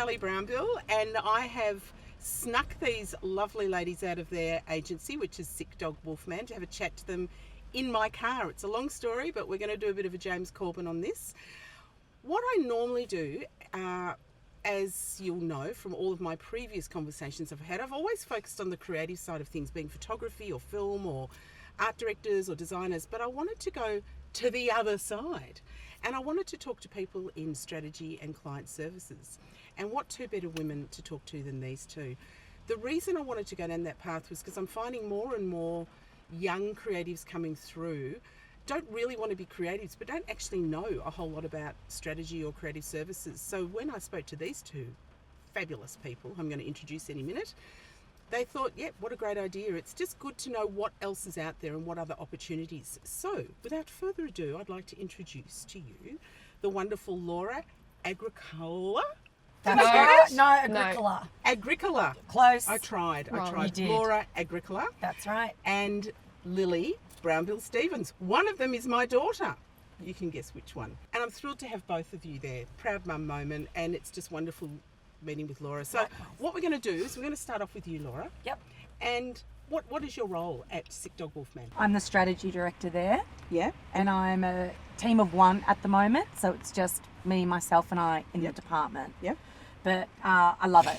Sally Brownbill, and I have snuck these lovely ladies out of their agency, which is SICKDOGWOLFMAN, to have a chat to them in my car. It's a long story, but we're going to do a bit of a James Corbyn on this. What I normally do, as you'll know from all of my previous conversations I've had, I've always focused on the creative side of things, being photography or film or art directors or designers, but I wanted to go to the other side. And I wanted to talk to people in strategy and client services. And what two better women to talk to than these two? The reason I wanted to go down that path was because I'm finding more and more young creatives coming through don't really want to be creatives, but don't actually know a whole lot about strategy or creative services. So when I spoke to these two fabulous people, I'm going to introduce any minute, they thought, yep, what a great idea. It's just good to know what else is out there and what other opportunities. So without further ado, I'd like to introduce to you the wonderful Laura Agricola. No, Agricola. Agricola. Close. I tried. You did. Laura Agricola. That's right. And Lily Brownbill-Stevens. One of them is my daughter. You can guess which one. And I'm thrilled to have both of you there. Proud mum moment, and it's just wonderful meeting with Laura. So what we're going to do is we're going to start off with you, Laura. Yep. And what is your role at SICKDOGWOLFMAN? I'm the strategy director there. Yeah. And I'm a team of one at the moment, so it's just me, myself and I in the department. Yep. But I love it.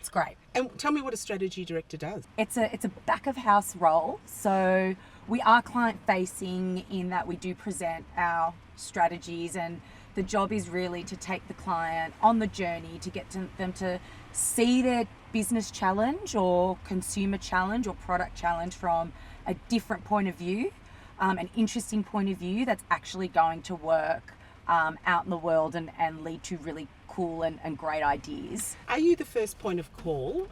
It's great. And tell me what a strategy director does. It's a back of house role. So we are client facing in that we do present our strategies, and the job is really to take the client on the journey to get them to see their business challenge or consumer challenge or product challenge from a different point of view, an interesting point of view that's actually going to work out in the world and lead to really cool and great ideas. Are you the first point of call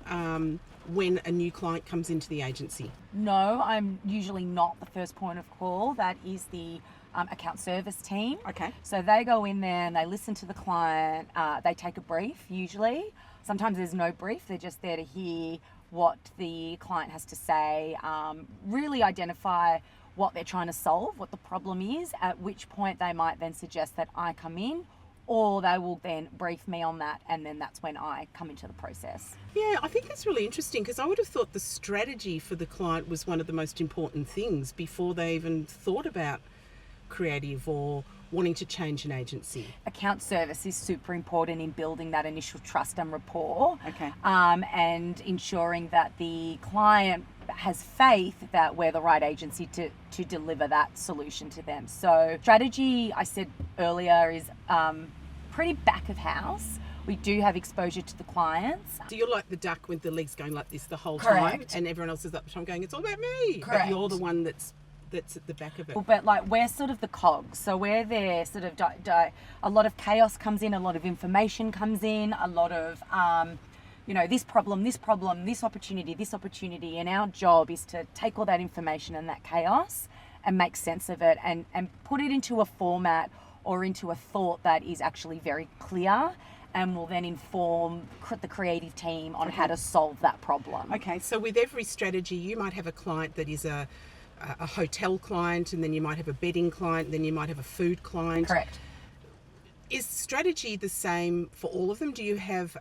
when a new client comes into the agency? No, I'm usually not the first point of call. That is the account service team. Okay. So they go in there and they listen to the client. They take a brief usually. Sometimes there's no brief. They're just there to hear what the client has to say, really identify what they're trying to solve, what the problem is, at which point they might then suggest that I come in, or they will then brief me on that, and then that's when I come into the process. Yeah, I think that's really interesting, because I would have thought the strategy for the client was one of the most important things before they even thought about creative or wanting to change an agency. Account service is super important in building that initial trust and rapport. Okay. And ensuring that the client has faith that we're the right agency to deliver that solution to them. So strategy, I said earlier, is pretty back of house. We do have exposure to the clients. So you're like the duck with the legs going like this the whole Correct. time, and everyone else is up the top going, it's all about me. Correct. But you're the one that's at the back of it. Well, but like we're sort of the cogs, so we're there sort of a lot of chaos comes in, a lot of information comes in, a lot of this problem, this opportunity, and our job is to take all that information and that chaos and make sense of it and put it into a format or into a thought that is actually very clear, and will then inform the creative team on how to solve that problem. Okay, so with every strategy, you might have a client that is a hotel client, and then you might have a bedding client, and then you might have a food client. Correct. Is strategy the same for all of them? Do you have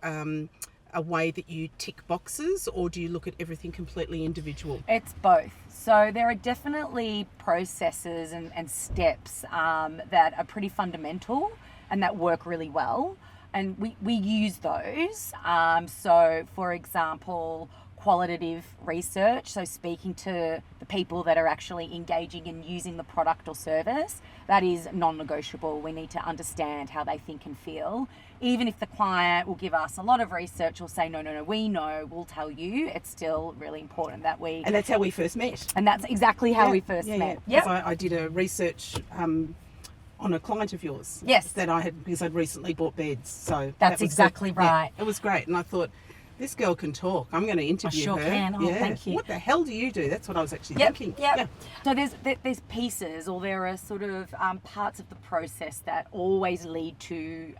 a way that you tick boxes, or do you look at everything completely individual? It's both. So there are definitely processes and steps that are pretty fundamental and that work really well. And we use those. So for example, qualitative research, so speaking to the people that are actually engaging and using the product or service, that is non-negotiable. We need to understand how they think and feel. Even if the client will give us a lot of research or say, no, we know, we'll tell you, it's still really important that we... And that's how we first met. And that's exactly how we first met. Yeah. Yep. I did a research on a client of yours. Yes. That I had, because I'd recently bought beds. So that's exactly right. Yeah, it was great. And I thought, this girl can talk. I'm going to interview her. I sure can. Oh, thank you. What the hell do you do? That's what I was actually thinking. Yeah. So there's pieces, or there are sort of parts of the process that always lead to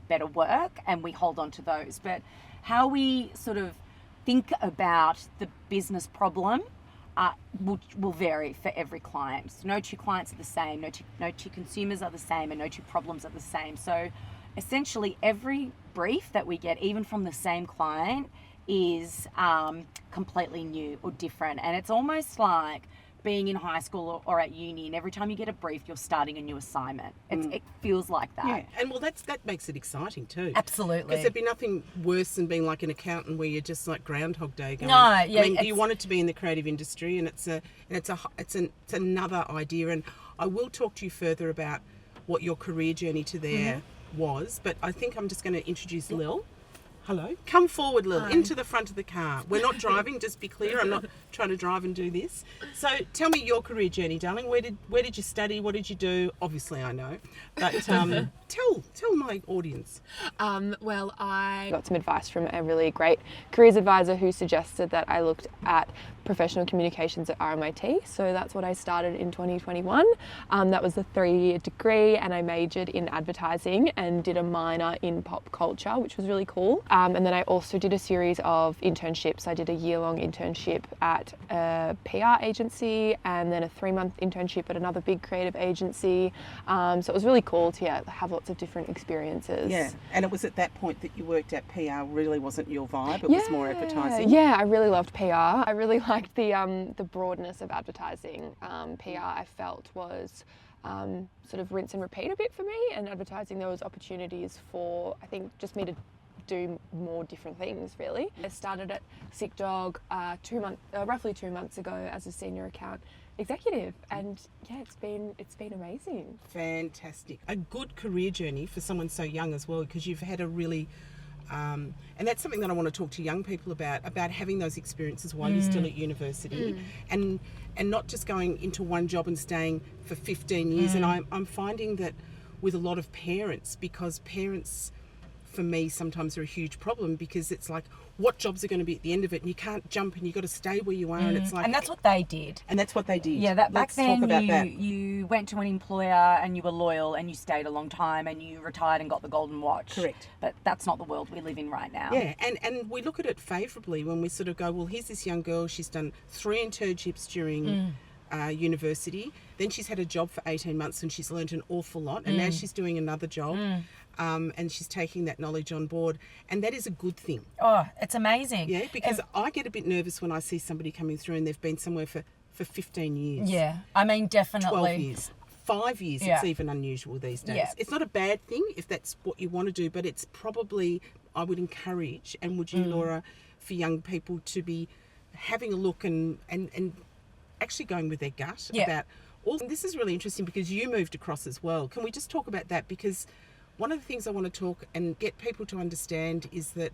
better work, and we hold on to those. But how we sort of think about the business problem will vary for every client. So no two clients are the same, no two consumers are the same, and no two problems are the same. So essentially every brief that we get, even from the same client, is completely new or different. And it's almost like being in high school or at uni, and every time you get a brief, you're starting a new assignment. It feels like that. Yeah, and well, that makes it exciting too. Absolutely. Because there'd be nothing worse than being like an accountant where you're just like Groundhog Day going. No, yeah. I mean, you want it to be in the creative industry, and it's another idea. And I will talk to you further about what your career journey to there was, but I think I'm just going to introduce Lil. Hello. Come forward, Lil, into the front of the car. We're not driving, just be clear. I'm not trying to drive and do this. So tell me your career journey, darling. Where did you study? What did you do? Obviously, I know. But tell my audience. Well, I got some advice from a really great careers advisor who suggested that I looked at professional communications at RMIT. So that's what I started in 2021. That was a 3-year degree, and I majored in advertising and did a minor in pop culture, which was really cool. And then I also did a series of internships. I did a year-long internship at a PR agency, and then a 3-month internship at another big creative agency. So it was really cool to have lots of different experiences. Yeah, and it was at that point that you worked at PR really wasn't your vibe, it was more advertising. Yeah, I really loved PR. I really liked the broadness of advertising. PR I felt was sort of rinse and repeat a bit for me, and advertising there was opportunities for, I think, just me to do more different things really. I started at SICKDOG roughly 2 months ago as a senior account executive, and yeah, it's been amazing. Fantastic. A good career journey for someone so young as well, because you've had a really and that's something that I want to talk to young people about having those experiences while you're still at university, and not just going into one job and staying for 15 years. And I'm finding that with a lot of parents, because parents for me sometimes are a huge problem, because it's like, what jobs are going to be at the end of it, and you can't jump, and you've got to stay where you are. And it's like, and that's what they did. Yeah, that back then talk about that. You went to an employer and you were loyal and you stayed a long time and you retired and got the golden watch. Correct. But that's not the world we live in right now. Yeah, and we look at it favourably when we sort of go, well, here's this young girl, she's done 3 internships during university, then she's had a job for 18 months and she's learned an awful lot, and now she's doing another job. And she's taking that knowledge on board, and that is a good thing. Oh, it's amazing. Yeah, because I get a bit nervous when I see somebody coming through and they've been somewhere for 15 years. Yeah, I mean, definitely. 12 years. 5 years, it's even unusual these days. Yeah. It's not a bad thing if that's what you want to do, but it's probably, I would encourage, and would you, Laura, for young people to be having a look and actually going with their gut about all. And this is really interesting because you moved across as well. Can we just talk about that? Because one of the things I want to talk and get people to understand is that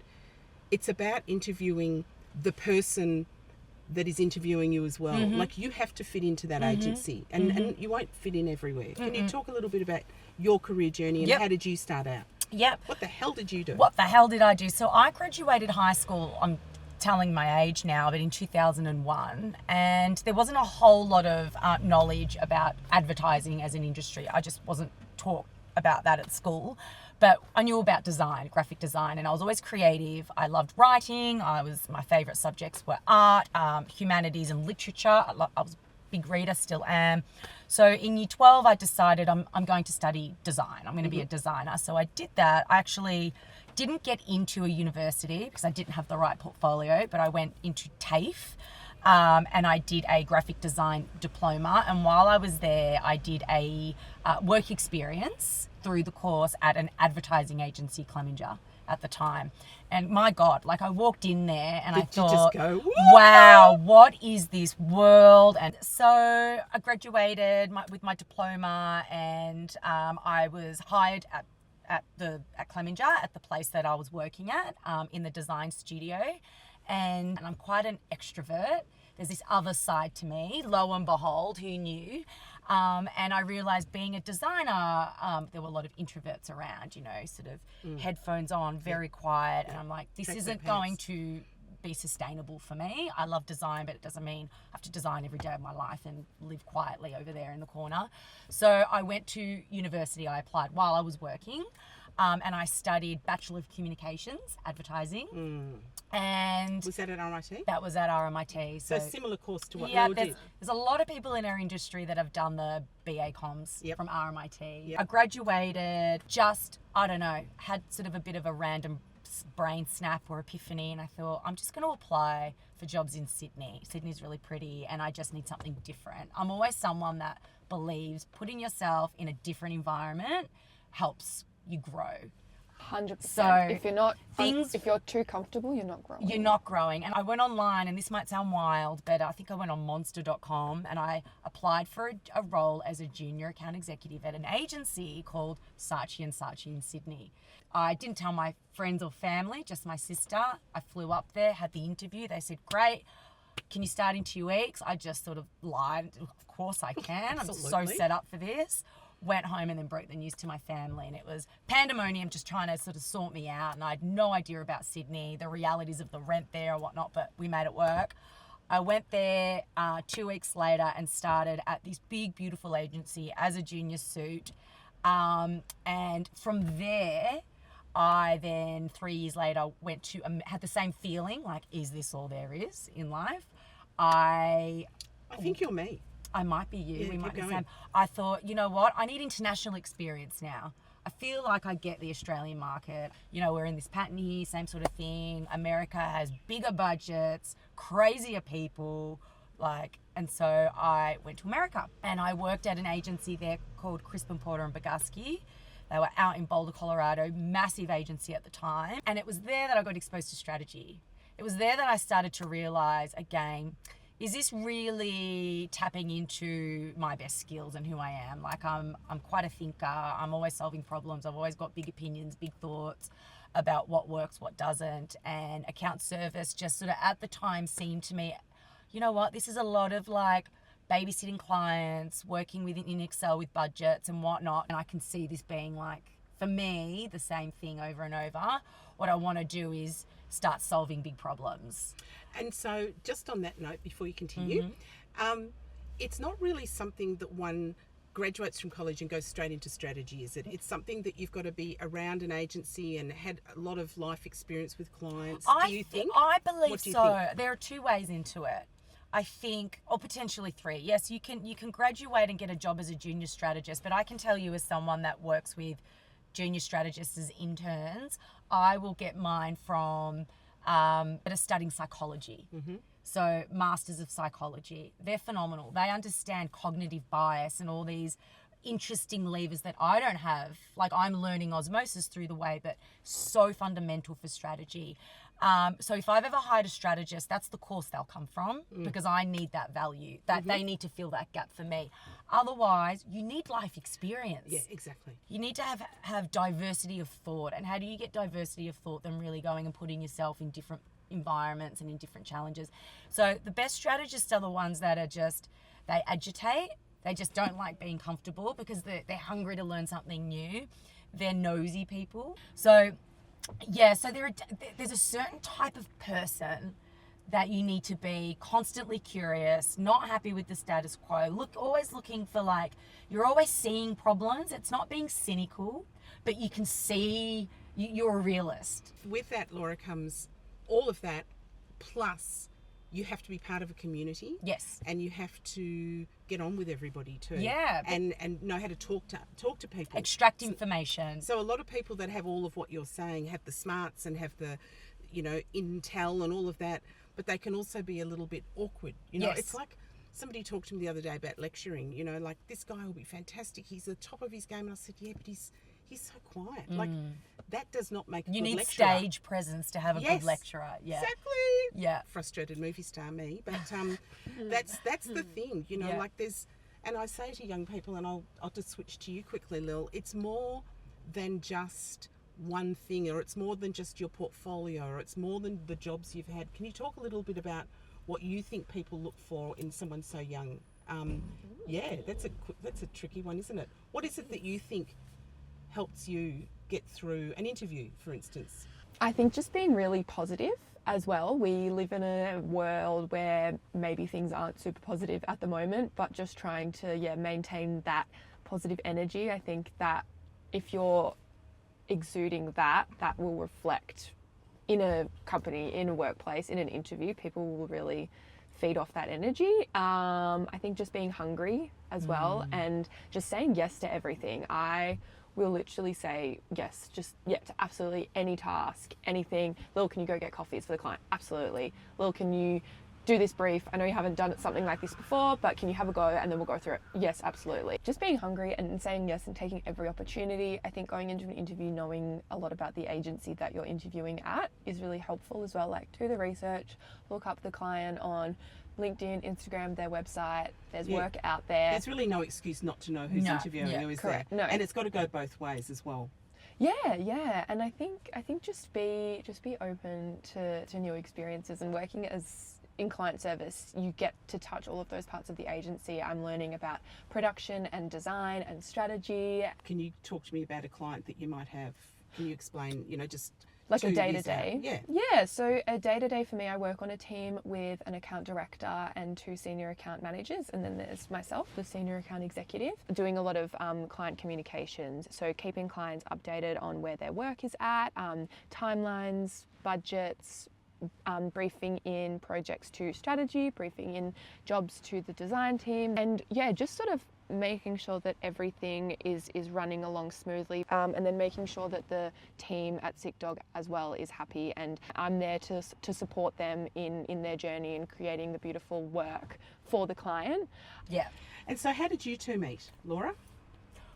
it's about interviewing the person that is interviewing you as well. Like, you have to fit into that agency, and you won't fit in everywhere. Can you talk a little bit about your career journey and how did you start out? Yep. What the hell did you do? What the hell did I do? So I graduated high school, I'm telling my age now, but in 2001, and there wasn't a whole lot of knowledge about advertising as an industry. I just wasn't taught about that at school, but I knew about design, graphic design, and I was always creative. I loved writing. My favorite subjects were art, humanities and literature. I was a big reader, still am. So in year 12, I decided I'm going to study design. I'm going to be a designer. So I did that. I actually didn't get into a university because I didn't have the right portfolio, but I went into TAFE. And I did a graphic design diploma, and while I was there I did a work experience through the course at an advertising agency, Clemenger, at the time. And my God, like, I walked in there and I thought, just go, wow, what is this world? And so I graduated with my diploma, and I was hired at Clemenger, at the place that I was working at, in the design studio. And I'm quite an extrovert. There's this other side to me, lo and behold, who knew? And I realized, being a designer, there were a lot of introverts around, sort of headphones on, very quiet. And I'm like, this isn't going to be sustainable for me. I love design, but it doesn't mean I have to design every day of my life and live quietly over there in the corner. So I went to university. I applied while I was working. and I studied Bachelor of Communications, Advertising. And was that at RMIT? that was at RMIT. So similar course to what yeah, Mel did. there's a lot of people in our industry that have done the BA Comms from RMIT. Yep. I graduated just, I don't know, had sort of a bit of a random brain snap or epiphany, and I thought, I'm just going to apply for jobs in Sydney. Sydney's really pretty and I just need something different. I'm always someone that believes putting yourself in a different environment helps you grow. 100%. So if you're too comfortable, you're not growing. You're not growing. And I went online, and this might sound wild, but I think I went on monster.com and I applied for a role as a junior account executive at an agency called Saatchi in Sydney. I didn't tell my friends or family, just my sister. I flew up there, had the interview. They said, great. Can you start in 2 weeks? I just sort of lied. Of course I can. I'm so set up for this. Went home and then broke the news to my family, and it was pandemonium, just trying to sort of sort me out, and I had no idea about Sydney, the realities of the rent there or whatnot, but we made it work. I went there 2 weeks later and started at this big, beautiful agency as a junior suit, and from there, I then 3 years later went to, had the same feeling, like, is this all there is in life? I think you're me. I might be you. Yeah, we might be the going. same. I thought, you know what? I need international experience now. I feel like I get the Australian market. You know, we're in this pattern here, same sort of thing. America has bigger budgets, crazier people, and so I went to America and I worked at an agency there called Crispin Porter and Bogusky. They were out in Boulder, Colorado, massive agency at the time. And it was there that I got exposed to strategy. It was there that I started to realize, again, is this really tapping into my best skills and who I am? Like, I'm quite a thinker. I'm always solving problems. I've always got big opinions, big thoughts about what works, what doesn't. And account service just sort of at the time seemed to me, you know what, this is a lot of like babysitting clients, working in Excel with budgets and whatnot. And I can see this being like, for me, the same thing over and over. What I want to do is start solving big problems. And so just on that note, before you continue, it's not really something that one graduates from college and goes straight into strategy, is it? It's something that you've got to be around an agency and had a lot of life experience with clients. Do you think? I believe What do you so. think? There are 2 ways into it. I think, or potentially 3. Yes, you can graduate and get a job as a junior strategist, but I can tell you as someone that works with junior strategists as interns, I will get mine from that are studying psychology. So masters of psychology. They're phenomenal. They understand cognitive bias and all these interesting levers that I don't have. Like, I'm learning osmosis through the way, but so fundamental for strategy. So if I've ever hired a strategist, that's the course they'll come from, because I need that value, that they need to fill that gap for me. Otherwise, you need life experience. Yeah, exactly. You need to have diversity of thought. And how do you get diversity of thought than really going and putting yourself in different environments and in different challenges? So the best strategists are the ones that are just, they agitate. They just don't like being comfortable because they're hungry to learn something new. They're nosy people. So yeah, so there's a certain type of person that you need to be constantly curious, not happy with the status quo, always looking for, like, you're always seeing problems. It's not being cynical, but you can see, you're a realist. With that, Laura, comes all of that, plus you have to be part of a community. Yes. And you have to get on with everybody too. Yeah. And know how to talk to people. Extract information. So a lot of people that have all of what you're saying have the smarts and have the, intel and all of that, but they can also be a little bit awkward. Yes. It's like somebody talked to me the other day about lecturing, like, this guy will be fantastic. He's the top of his game. And I said, yeah, but he's so quiet. Like, that does not make a good lecturer. You need stage presence to have a good lecturer. Yeah. Exactly. Yeah. Frustrated movie star me, but that's the thing, like there's, and I say to young people, and I'll just switch to you quickly, Lil, it's more than just one thing, or it's more than just your portfolio, or it's more than the jobs you've had. Can you talk a little bit about what you think people look for in someone so young? Yeah, that's a tricky one, isn't it? What is it that you think helps you get through an interview, for instance? I think just being really positive as well. We live in a world where maybe things aren't super positive at the moment, but just trying to maintain that positive energy. I think that if you're exuding that will reflect in a company, in a workplace, in an interview. People will really feed off that energy. I think just being hungry as well, and just saying yes to everything. I will literally say yes, to absolutely any task, anything. Lil, can you go get coffees for the client? Absolutely. Lil, can you do this brief? I know you haven't done something like this before, but can you have a go and then we'll go through it? Yes, absolutely. Just being hungry and saying yes and taking every opportunity. I think going into an interview knowing a lot about the agency that you're interviewing at is really helpful as well. Like, do the research, look up the client on LinkedIn, Instagram, their website. There's work out there. There's really no excuse not to know who's interviewing you, is correct. there? No. And it's got to go both ways as well. Yeah, and I think just be open to new experiences. And working as in client service, you get to touch all of those parts of the agency. I'm learning about production and design and strategy. Can you talk to me about a client that you might have? Can you explain, just like a day-to-day? Yeah, so a day-to-day for me, I work on a team with an account director and 2 senior account managers, and then there's myself, the senior account executive, doing a lot of client communications, so keeping clients updated on where their work is at, timelines, budgets, briefing in projects to strategy, briefing in jobs to the design team, and just sort of making sure that everything is running along smoothly, and then making sure that the team at Sick Dog as well is happy, and I'm there to support them in their journey in creating the beautiful work for the client. Yeah. And so how did you two meet, Laura?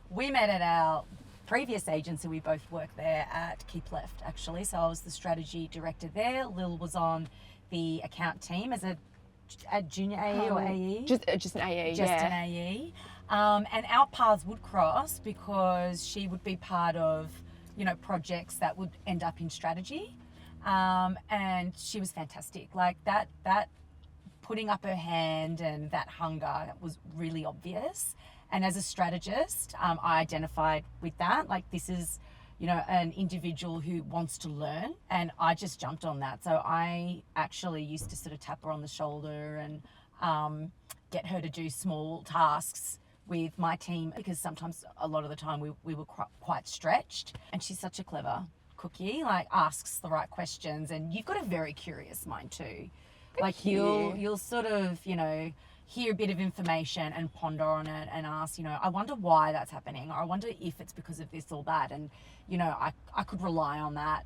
We met at our previous agency. We both worked there at Keep Left, actually. So I was the strategy director there. Lil was on the account team as a junior AE or AE? Just an AE, Just an AE. And our paths would cross because she would be part of, projects that would end up in strategy. And she was fantastic. Like that putting up her hand and that hunger was really obvious. And as a strategist, I identified with that. Like, this is, an individual who wants to learn. And I just jumped on that. So I actually used to sort of tap her on the shoulder and get her to do small tasks with my team, because sometimes, a lot of the time, we were quite stretched. And she's such a clever cookie, like asks the right questions. And you've got a very curious mind too. Like you'll sort of, hear a bit of information and ponder on it and ask, I wonder why that's happening, or I wonder if it's because of this or that. And, I could rely on that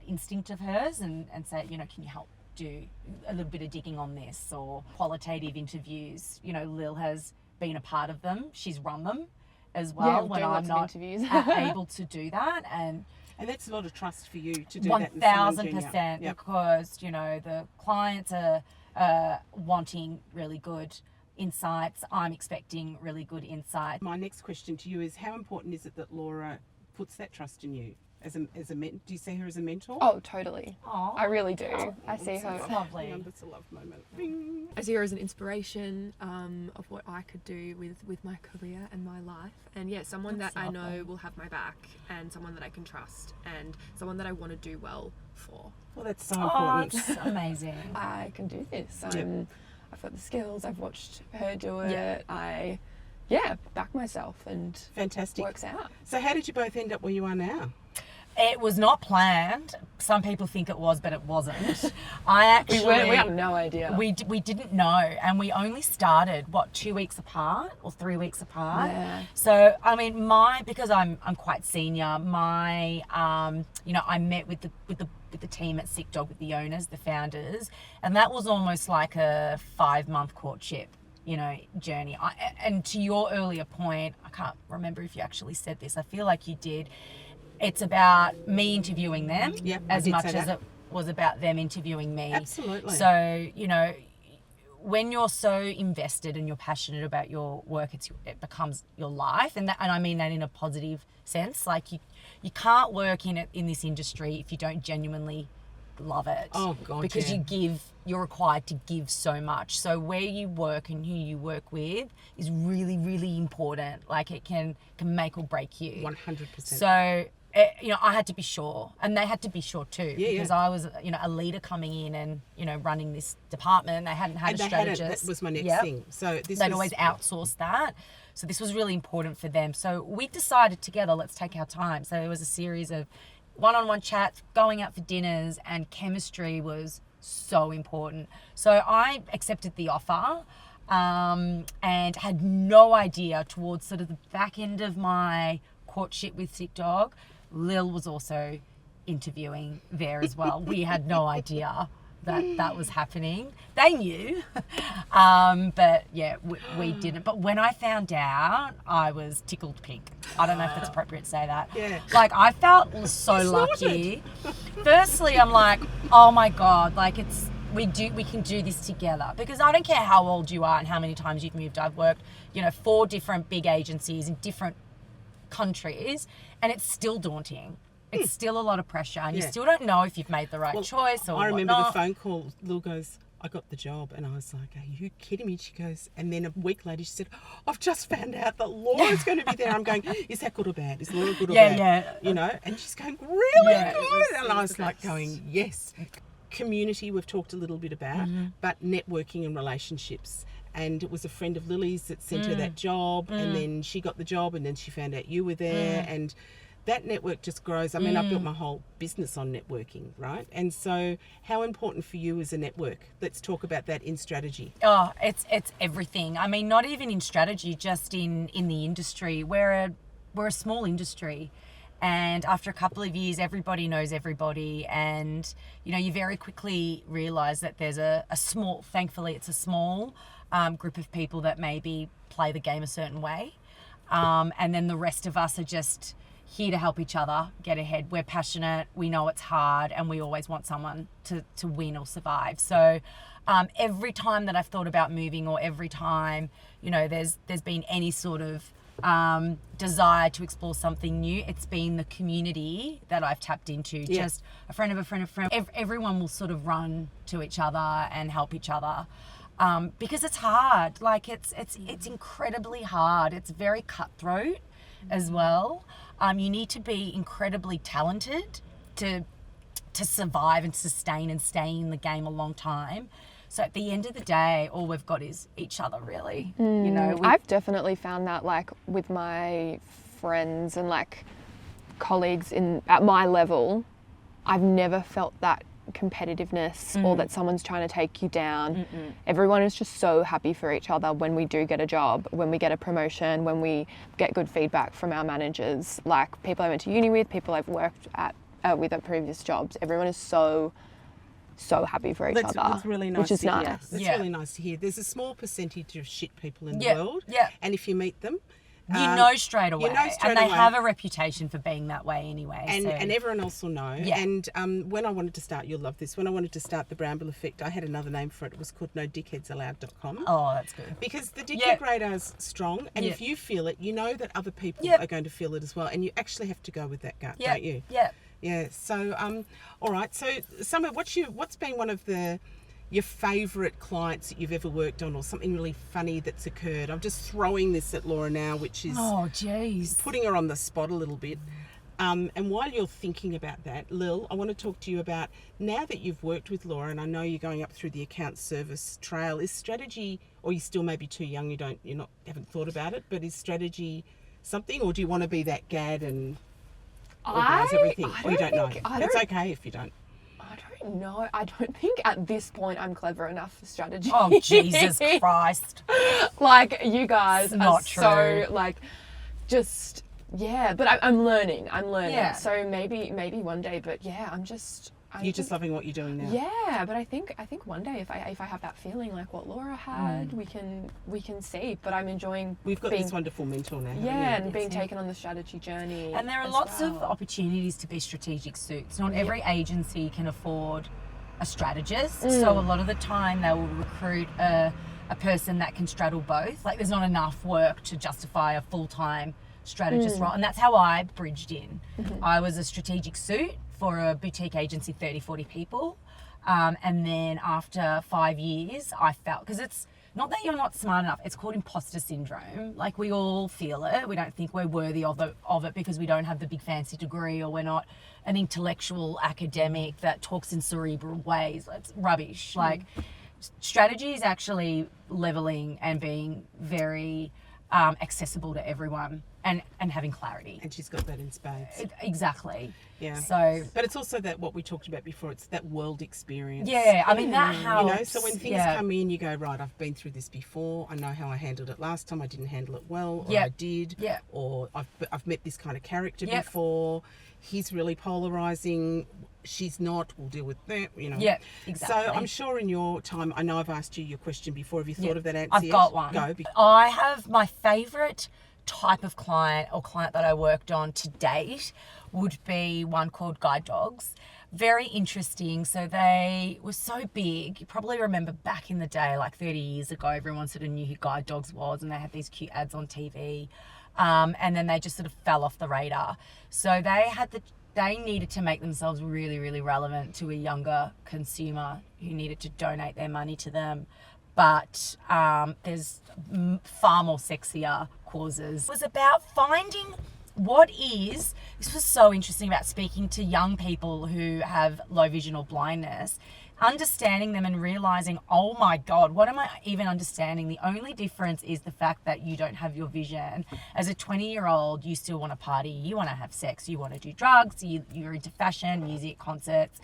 instinct of hers and say, can you help do a little bit of digging on this? Or qualitative interviews, Lil has been a part of them. She's run them as well when I'm not able to do that. And that's a lot of trust for you to do that. 1000%, because, the clients are wanting really good insights. I'm expecting really good insight. My next question to you is, how important is it that Laura puts that trust in you as a do you see her as a mentor? Oh, totally. Aww. I really do. I see her. It's lovely. That's a love moment. Bing. I see her as an inspiration of what I could do with my career and my life. And someone that I know will have my back, and someone that I can trust, and someone that I want to do well for. Well, that's so important. It's amazing. I can do this. I've got the skills. I've watched her do it. Yeah. I back myself, and fantastic. Works out. So how did you both end up where you are now? It was not planned. Some people think it was, but it wasn't. We have no idea. We didn't know, and we only started 2 weeks apart or 3 weeks apart. Yeah. So I mean, because I'm quite senior. I met with the team at Sick Dog, with the owners, the founders, and that was almost like a 5-month courtship, journey. And to your earlier point, I can't remember if you actually said this. I feel like you did. It's about me interviewing them as much as it was about them interviewing me. Absolutely. So, when you're so invested and you're passionate about your work, it becomes your life. And I mean that in a positive sense. Like you can't work in this industry if you don't genuinely love it. Oh, God, because you're required to give so much. So where you work and who you work with is really, really important. Like it can make or break you. 100%. So, I had to be sure, and they had to be sure too, because I was, a leader coming in and, running this department. They hadn't had a strategist. That was my next thing. So they'd always outsource that. So this was really important for them. So we decided together, let's take our time. So there was a series of one-on-one chats, going out for dinners, and chemistry was so important. So I accepted the offer and had no idea towards sort of the back end of my courtship with Sick Dog. Lil was also interviewing there as well. We had no idea that was happening. They knew, but yeah, we didn't. But when I found out, I was tickled pink. I don't know if it's appropriate to say that. Yeah. Like, I felt so lucky. Firstly, I'm like, oh my God, like we can do this together, because I don't care how old you are and how many times you've moved. I've worked, 4 different big agencies in different countries, and it's still daunting. It's still a lot of pressure, and you still don't know if you've made the right choice or I remember whatnot. the phone call. Lil goes, I got the job, and I was like, are you kidding me? She goes, and then a week later she said, I've just found out that Laura's going to be there. I'm going, is that good or bad? Is Laura good or bad? Yeah. And she's going, really good? And I was the like best. going, yes. Community, we've talked a little bit about, but networking and relationships. And it was a friend of Lily's that sent her that job, and then she got the job, and then she found out you were there, and that network just grows. I mean, I built my whole business on networking, right? And so how important for you is a network? Let's talk about that in strategy. Oh, it's everything. I mean, not even in strategy, just in the industry. We're a small industry, and after a couple of years, everybody knows everybody, and you very quickly realise that there's a small. Thankfully, it's a small group of people that maybe play the game a certain way, and then the rest of us are just here to help each other get ahead. We're passionate, we know it's hard, and we always want someone to win or survive. So every time that I've thought about moving, or every time there's been any sort of desire to explore something new, it's been the community that I've tapped into. Just a friend of a friend of a friend. Everyone will sort of run to each other and help each other, because it's hard. Like, it's incredibly hard. It's very cutthroat as well. You need to be incredibly talented to survive and sustain and stay in the game a long time. So at the end of the day, all we've got is each other, really. I've definitely found that, like, with my friends and like colleagues at my level, I've never felt that competitiveness or that someone's trying to take you down. Everyone is just so happy for each other when we do get a job, when we get a promotion, when we get good feedback from our managers, like people I went to uni with, people I've worked with at previous jobs. Everyone is so happy for each other. That's really nice, which is to hear. nice. That's really nice to hear. There's a small percentage of shit people in the world, and if you meet them, you know straight away. And they away. have a reputation for being that way anyway. And everyone else will know. Yeah. And when I wanted to start, you'll love this, when I wanted to start the Brownbill effect, I had another name for it. It was called nodickheadsallowed.com. Oh, that's good. Because the dickhead radar is strong, and if you feel it, you know that other people are going to feel it as well, and you actually have to go with that gut, don't you? Yeah. Yeah. So, all right. So, Summer, what's been one of your favourite clients that you've ever worked on, or something really funny that's occurred? I'm just throwing this at Laura now, which is putting her on the spot a little bit. And while you're thinking about that, Lil, I want to talk to you about, now that you've worked with Laura, and I know you're going up through the account service trail, is strategy, or you still maybe too young, haven't thought about it, but is strategy something, or do you want to be that gad and organise everything? Or you don't know? It's okay if you don't. No, I don't think at this point I'm clever enough for strategy. Oh, Jesus Christ. Like, you guys Not are true. so, like, just, but I'm learning. Yeah. So maybe one day, but You're just loving what you're doing now. Yeah, but I think one day if I have that feeling like what Laura had, we can see. But I'm enjoying. We've got this wonderful mentor now. And being taken on the strategy journey. And there are lots of opportunities to be strategic suits. Not every agency can afford a strategist, so a lot of the time they will recruit a person that can straddle both. Like, there's not enough work to justify a full-time strategist role, and that's how I bridged in. I was a strategic suit for a boutique agency, 30, 40 people. And then after 5 years, I felt, because it's not that you're not smart enough, it's called imposter syndrome. Like, we all feel it. We don't think we're worthy of it because we don't have the big fancy degree, or we're not an intellectual academic that talks in cerebral ways. It's rubbish. Like, strategy is actually leveling and being very accessible to everyone and having clarity. And she's got that in spades. Exactly. Yeah. So, but it's also that what we talked about before. It's that world experience. Yeah, I mean that helps. You know, so when things come in, you go, right, I've been through this before. I know how I handled it last time. I didn't handle it well, or I did. Yeah. Or I've met this kind of character before. He's really polarizing. She's not. We'll deal with that. You know. Yeah, exactly. So I'm sure in your time, I know I've asked you your question before. Have you thought of that answer? I've got one. Go. I have my favourite type of client or client that I worked on to date would be one called guide dogs. Very interesting. So they were so big. You probably remember back in the day, like 30 years ago, everyone sort of knew who guide dogs was, and they had these cute ads on TV. And then they just sort of fell off the radar. So they needed to make themselves really, really relevant to a younger consumer who needed to donate their money to them. But there's far more sexier causes. It was about finding this was so interesting about speaking to young people who have low vision or blindness, understanding them and realizing, oh my God, what am I even understanding? The only difference is the fact that you don't have your vision. As a 20-year-old, you still want to party, you want to have sex, you want to do drugs, you're into fashion, music, concerts.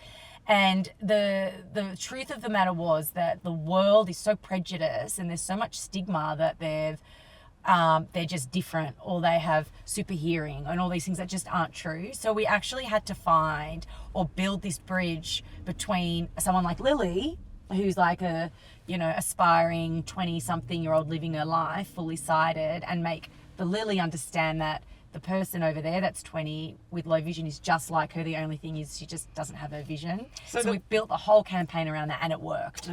And the truth of the matter was that the world is so prejudiced and there's so much stigma that they're just different, or they have super hearing and all these things that just aren't true. So we actually had to find or build this bridge between someone like Lily, who's like a, aspiring 20-something-year-old living her life fully sighted, and make the Lily understand that the person over there that's 20 with low vision is just like her. The only thing is she just doesn't have her vision. So we built the whole campaign around that, and it worked.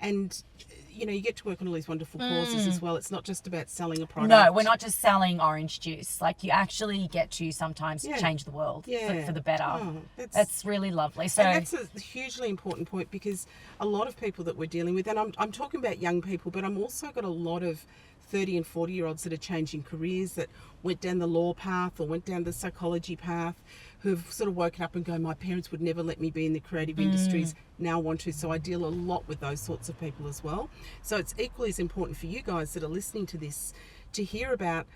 And you get to work on all these wonderful causes as well. It's not just about selling a product. No, we're not just selling orange juice. Like, you actually get to sometimes change the world for the better. Oh, that's really lovely. So and that's a hugely important point, because a lot of people that we're dealing with, and I'm talking about young people, but I'm also got a lot of 30 and 40-year-olds that are changing careers, that went down the law path or went down the psychology path, who've sort of woken up and go, my parents would never let me be in the creative industries, now want to. So I deal a lot with those sorts of people as well. So it's equally as important for you guys that are listening to this to hear about,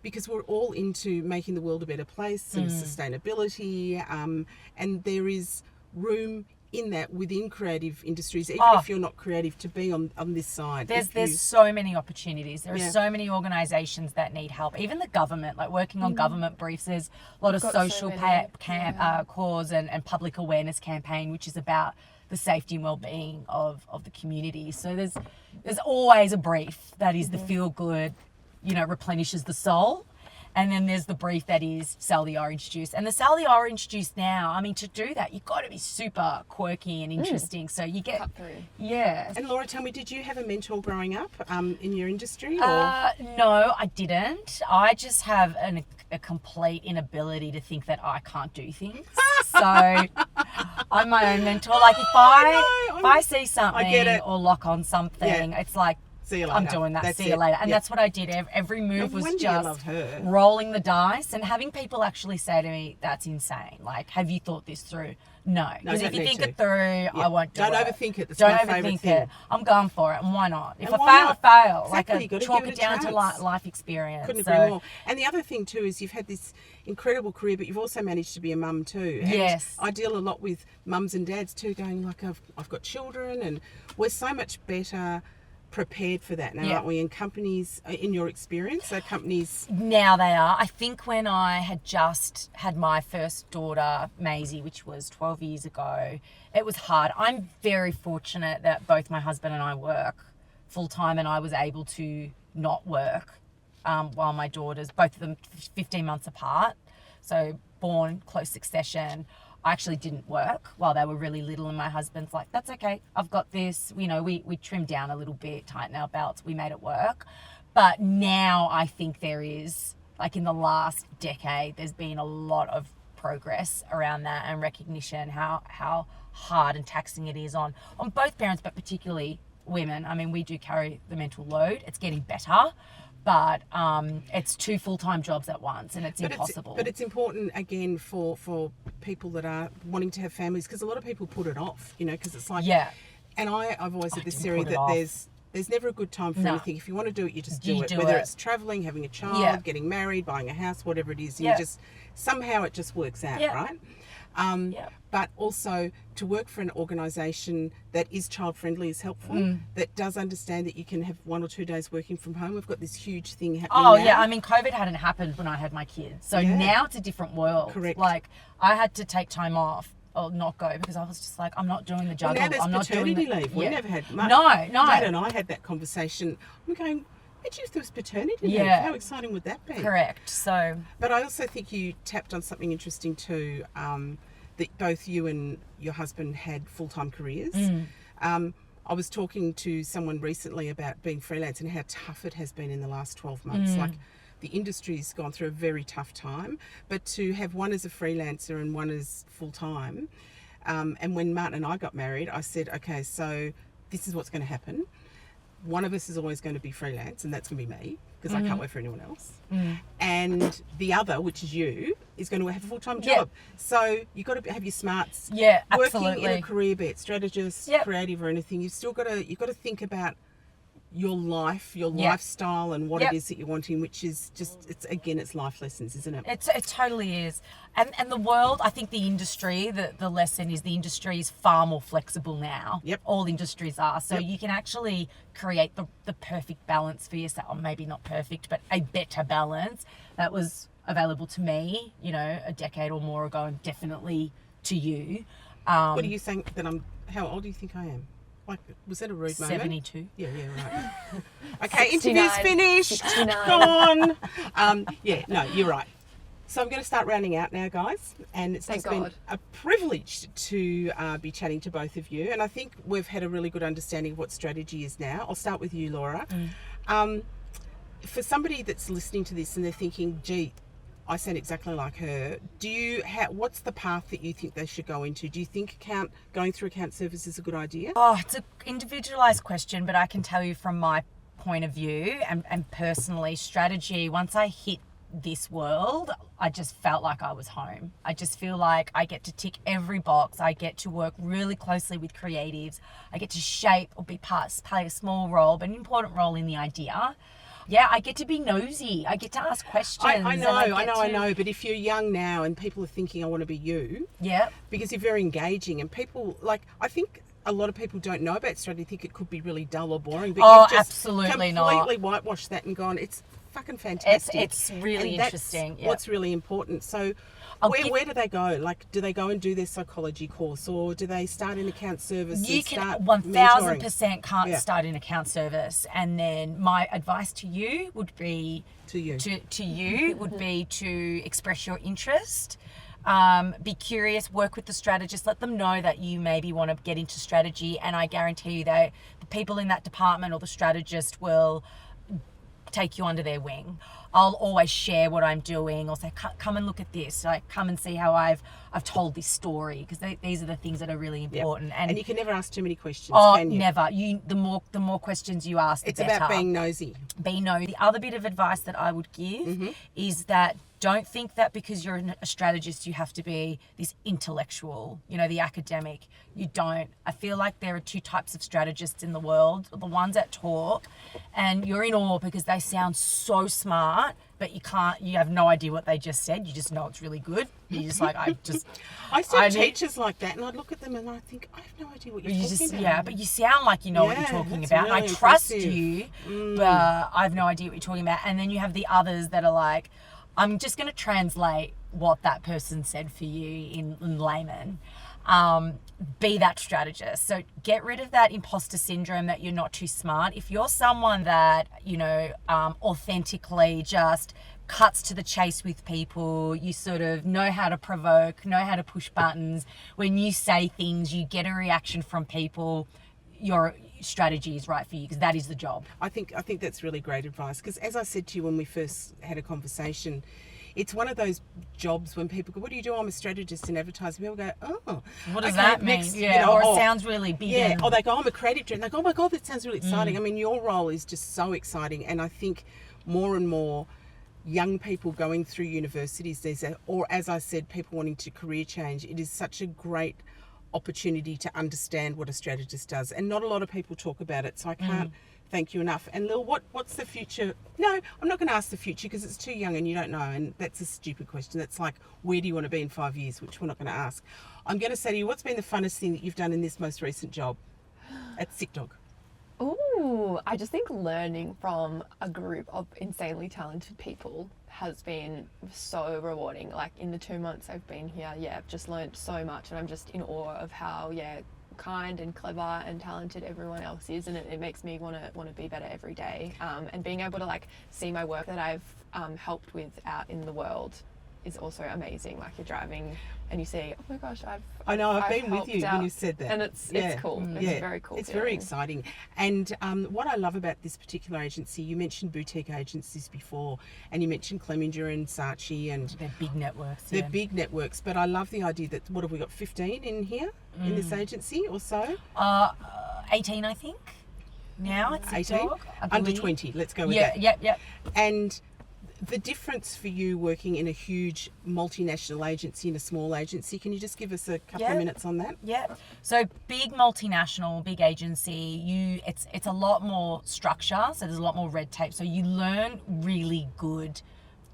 because we're all into making the world a better place and sustainability, and there is room in that within creative industries, even if you're not creative, to be on this side. There's so many opportunities. There are so many organisations that need help. Even the government, like working on government briefs, there's a lot of social cause and public awareness campaign, which is about the safety and well-being of the community. So there's always a brief that is the feel good, replenishes the soul. And then there's the brief that is sell the orange juice. And the sell the orange juice now, I mean, to do that, you've got to be super quirky and interesting. So you get... Cut through. Yeah. And Laura, tell me, did you have a mentor growing up in your industry? Or? No, I didn't. I just have a complete inability to think that I can't do things. So I'm my own mentor. Like, if I see something or lock on something, it's like, see you later. I'm doing that. See you later. And that's what I did. Every move was just rolling the dice, and having people actually say to me, that's insane. Like, have you thought this through? No. Because if you think it through, I won't do it. Don't overthink it. That's Don't my overthink favourite it. thing. I'm going for it. And why not? If I fail, I fail. Exactly. Like, chalk it down to life experience. Couldn't agree more. And the other thing too is you've had this incredible career, but you've also managed to be a mum too. And yes. I deal a lot with mums and dads too, going like, I've got children, and we're so much better prepared for that now, aren't we? And companies, in your experience, so companies... Now they are. I think when I had just had my first daughter, Maisie, which was 12 years ago, it was hard. I'm very fortunate that both my husband and I work full-time, and I was able to not work while my daughters, both of them 15 months apart, so born close succession. I actually didn't work while they were really little, and my husband's like, that's okay, I've got this. We trimmed down a little bit, tightened our belts, we made it work. But now I think there is, like in the last decade, there's been a lot of progress around that, and recognition how hard and taxing it is on both parents, but particularly women. I mean, we do carry the mental load. It's getting better. But it's 2 full-time jobs at once, and it's impossible. But it's important, again, for people that are wanting to have families, because a lot of people put it off, because it's like... Yeah. And I've always said this theory that there's There's never a good time for No. anything. If you want to do it, you just You do it. do Whether it. it's travelling, having a child, Yeah. getting married, buying a house, whatever it is, Yeah. you just somehow it just works out, Yeah. right? Yeah. But also to work for an organisation that is child friendly is helpful. That does understand that you can have 1 or 2 days working from home. We've got this huge thing happening Oh now. yeah, I mean COVID hadn't happened when I had my kids. So Yeah. now it's a different world. Correct. Like I had to take time off or not go because I was just like, I'm not doing the Well, juggle. now there's I'm not doing paternity the, leave. We yeah. never had No, Dad no. and I had that conversation. I'm going, imagine if there was paternity leave. Yeah. How exciting would that be? Correct. So But I also think you tapped on something interesting too, that both you and your husband had full-time careers. I was talking to someone recently about being freelance and how tough it has been in the last 12 months. Like the industry's gone through a very tough time, but to have one as a freelancer and one as full-time. And when Martin and I got married, I said, okay, so this is what's going to happen. One of us is always going to be freelance, and that's going to be me, because I can't work for anyone else. And the other, which is you, is going to have a full-time job. So you've got to have your smarts. yeah, Working in absolutely. a career, be it strategist, Yep. creative or anything, you've got to think about your life, your Yep. lifestyle, and what Yep. it is that you're wanting, which is just, it's life lessons, isn't it? It totally is. And the world, I think the industry, the lesson is the industry is far more flexible now. Yep. All industries are. So Yep. you can actually create the perfect balance for yourself. Or maybe not perfect, but a better balance that was available to me, a decade or more ago, and definitely to you. What are you saying how old do you think I am? Like, was that a rude moment? 72. Yeah, right. Okay, 69. interview's finished. 69. Gone. Yeah, no, you're right. So I'm going to start rounding out now, guys. And it's Thank just been God. a privilege to be chatting to both of you. And I think we've had a really good understanding of what strategy is now. I'll start with you, Laura. For somebody that's listening to this and they're thinking, gee, I sound exactly like her. What's the path that you think they should go into? Do you think going through account service is a good idea? Oh, it's an individualized question, but I can tell you from my point of view and personally, strategy, once I hit this world, I just felt like I was home. I just feel like I get to tick every box. I get to work really closely with creatives. I get to shape or play a small role, but an important role in the idea. Yeah, I get to be nosy. I get to ask questions. I and know. But if you're young now and people are thinking, I want to be you, Yeah. because you're very engaging and people, I think a lot of people don't know about strategy, think it could be really dull or boring, but Oh, you've just absolutely not. completely whitewashed that and gone, it's fucking fantastic. It's really And that's interesting. Yeah. what's really important. So where do they go? Like, do they go and do their psychology course, or do they start in account service? You and can start 1000% can't Yeah. start in account service. And then my advice to you would be to you? to you would be to express your interest. Be curious, work with the strategist, let them know that you maybe want to get into strategy, and I guarantee you that the people in that department or the strategist will take you under their wing. I'll always share what I'm doing or say, come and look at this, like come and see how I've told this story, because these are the things that are really important. And you can never ask too many questions, oh, can you? never. The more questions you ask, the It's better. about being nosy. Be nosy. The other bit of advice that I would give is that don't think that because you're a strategist you have to be this intellectual, the academic. You don't. I feel like there are two types of strategists in the world. The ones that talk and you're in awe because they sound so smart, but you have no idea what they just said. You just know it's really good. You're just like, I used to have teachers like that, and I'd look at them and I'd think, I have no idea what you're talking about. Yeah, but you sound like you know what you're talking that's about. And I really trust impressive. you, but I have no idea what you're talking about. And then you have the others that are like, I'm just going to translate what that person said for you in layman. Be that strategist. So get rid of that imposter syndrome that you're not too smart. If you're someone that, authentically just cuts to the chase with people, you sort of know how to provoke, know how to push buttons. When you say things, you get a reaction from people, your strategy is right for you, because that is the job. I think that's really great advice, because as I said to you when we first had a conversation, it's one of those jobs when people go, what do you do? I'm a strategist in advertising. People go, oh. What does okay, that mean? next, Or it sounds really big. Yeah, and- or they go, I'm a creative director. And they go, oh my God, that sounds really exciting. I mean, your role is just so exciting. And I think more and more young people going through universities, or as I said, people wanting to career change, it is such a great opportunity to understand what a strategist does. And not a lot of people talk about it. So I can't thank you enough. And Lil, what's the future? No, I'm not going to ask the future because it's too young and you don't know, and that's a stupid question. That's like, where do you want to be in 5 years, which we're not going to ask. I'm going to say to you, what's been the funnest thing that you've done in this most recent job at Sick Dog? Ooh, I just think learning from a group of insanely talented people has been so rewarding. Like in the 2 months I've been here, I've just learned so much, and I'm just in awe of how, kind and clever and talented everyone else is, and it makes me want to be better every day. And being able to like see my work that I've helped with out in the world is also amazing. Like you're driving and you see, oh my gosh, I've been with you when you said that, and it's cool. It's very cool. It's very exciting. And what I love about this particular agency, you mentioned boutique agencies before, and you mentioned Clemenger and Saatchi, and they're big networks. They're big networks, but I love the idea that, what have we got, 15 in here in this agency or so? 18, I think. Now it's 18, under 20. Let's go with that. Yep. And the difference for you working in a huge multinational agency and a small agency, can you just give us a couple of minutes on that? Yeah. So big multinational, big agency, it's a lot more structure, so there's a lot more red tape. So you learn really good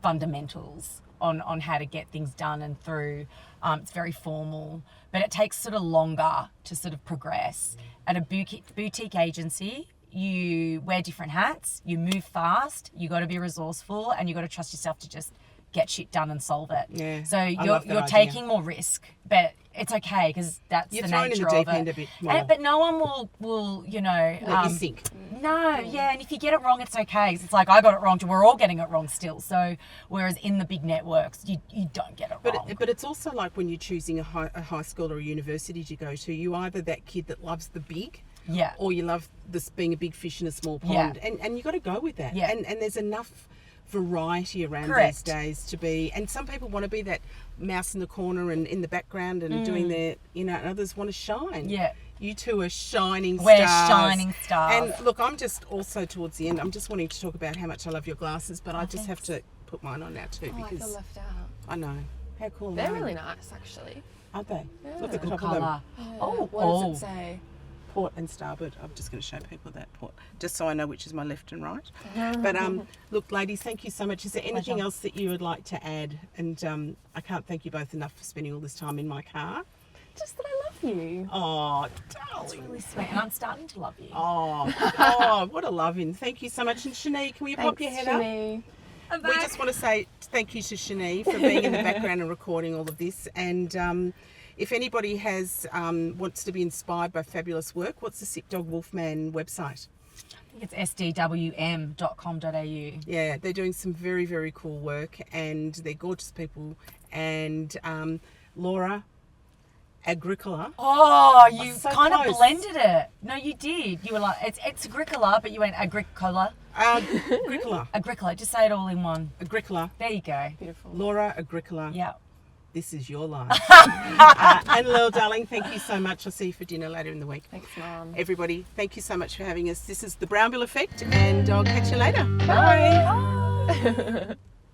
fundamentals on how to get things done and through. It's very formal, but it takes sort of longer to sort of progress. At a boutique agency, you wear different hats, you move fast, you got to be resourceful, and you got to trust yourself to just get shit done and solve it. Yeah, so you're taking more risk, but it's okay because that's the nature of it. You're thrown in the deep end a bit more. But no one will let you sink. No, and if you get it wrong, it's okay. It's like I got it wrong, we're all getting it wrong still. So whereas in the big networks, you don't get it wrong. But it's also like when you're choosing a high school or a university to go to, you're either that kid that loves the big, or you love this being a big fish in a small pond, and you got to go with that. And there's enough variety around these days to be, and some people want to be that mouse in the corner and in the background and doing their, and others want to shine. You two are shining stars. We're shining stars. And look, I'm just also towards the end, I'm just wanting to talk about how much I love your glasses, but I just have to put mine on now too, because I feel left out. I know. How cool are They're they? really nice, actually. Aren't they? Yeah. Look at the Good top of them. colour. Yeah. What does it say? Port and starboard. I'm just going to show people that port, just so I know which is my left and right. But look, ladies, thank you so much. Is there anything else that you would like to add? And I can't thank you both enough for spending all this time in my car. Just that I love you. Oh, That's darling. really sweet, and I'm starting to love you. Oh, what a loving. Thank you so much. And Shani, can we pop your head up? We just want to say thank you to Shani for being in the background and recording all of this. And if anybody wants to be inspired by fabulous work, what's the Sick Dog Wolfman website? I think it's sdwm.com.au. Yeah, they're doing some very, very cool work, and they're gorgeous people. And Laura, Agricola. Oh, you So kind close. of blended it. No, you did. You were like, it's Agricola, but you went Agricola. Agricola. Agricola. Just say it all in one. Agricola. There you go. Beautiful. Laura Agricola. Yeah. This is your life. And Lil, darling, thank you so much. I'll see you for dinner later in the week. Thanks, Mum. Everybody, thank you so much for having us. This is the Brownbill Effect, and I'll catch you later. Bye.